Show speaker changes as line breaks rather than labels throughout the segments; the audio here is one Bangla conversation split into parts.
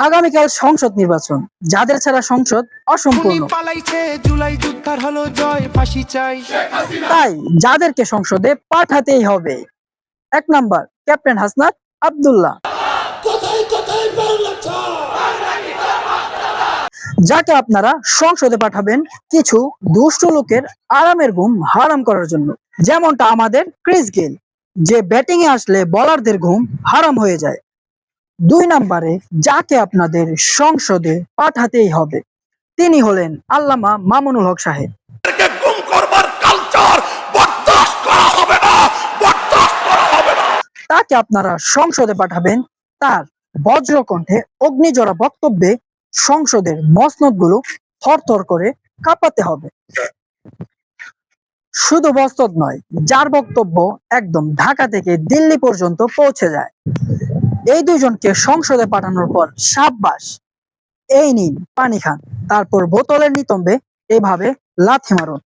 আগামীকাল সংসদ নির্বাচন, যাদের ছাড়া সংসদ অসম্পূর্ণ।
জুলাই যুদ্ধার হলো জয়, ফাঁসি চাই।
তাই যাদেরকে সংসদে পাঠাতেই হবে, 1 নাম্বার ক্যাপ্টেন হাসনাত আব্দুল্লাহ, যাকে আপনারা সংসদে পাঠাবেন কিছু দুষ্ট লোকের আরামের ঘুম হারাম করার জন্য, যেমনটা আমাদের ক্রিস গেল, যে ব্যাটিং এ আসলে বোলারদের ঘুম হারাম হয়ে যায়। 2 নাম্বারে যাকে আপনাদের সংসদে পাঠাতেই হবে, তিনি হলেন আল্লামা মামুনুল হক সাহেব। তাকে আপনারা সংসদে পাঠাবেন তার বজ্রকণ্ঠে অগ্নিজরা বক্তব্যে সংসদের মসনদগুলো থরথর করে কাঁপাতে হবে। শুধু মসনদ নয়, যার বক্তব্য একদম ঢাকা থেকে দিল্লি পর্যন্ত পৌঁছে যায়। এই দুজনকে সংসদে পাঠানোর পর সাব্বাস, এই নিন পানি খান, তারপর বোতলের নিতম্বে এভাবে লাথি মারুন।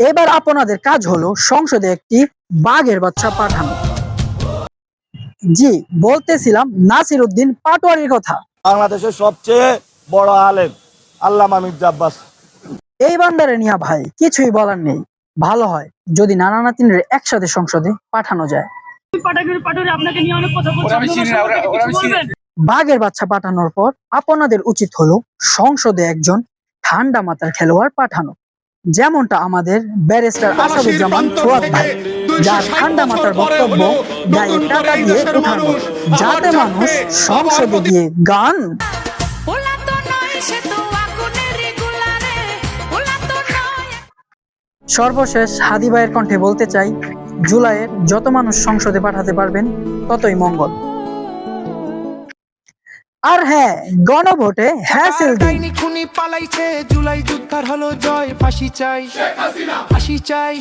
এবার আপনাদের কাজ হলো সংসদে একটি বাঘের বাচ্চা পাঠানো। জি, বলতেছিলাম নাসির উদ্দিন পাটোয়ারির কথা।
বাংলাদেশের সবচেয়ে বড় আলেম আল্লামা মির্জা আব্বাস।
এই বান্দারে নিয়া ভাই কিছুই বলার নেই। ভালো হয় যদি নানা নাতিনের একসাথে সংসদে পাঠানো যায়। বাঘের বাচ্চা পাঠানোর পর আপনাদের উচিত হলো সংসদে একজন ঠান্ডা মাথার খেলোয়াড় পাঠানো, যেমনটা আমাদের ব্যারিস্টার আসাদুজ্জামান ফুয়াদ ভাই, যার ঠান্ডা মাথার বক্তব্য গায়ে টাকা দিয়ে উঠানো, যাতে মানুষ সংসদে গিয়ে গান। সর্বশেষ হাদি ভাইয়ের কণ্ঠে বলতে চাই, জুলাইয়ের যত মানুষ সংসদে পাঠাতে পারবেন ততই মঙ্গল। আর হ্যাঁ, গণভোটে হ্যাসেল দিন।
খুনি পালাইছে, জুলাই যুদ্ধার হলো জয়, ফাঁসি চাই, ফাঁসি চাই।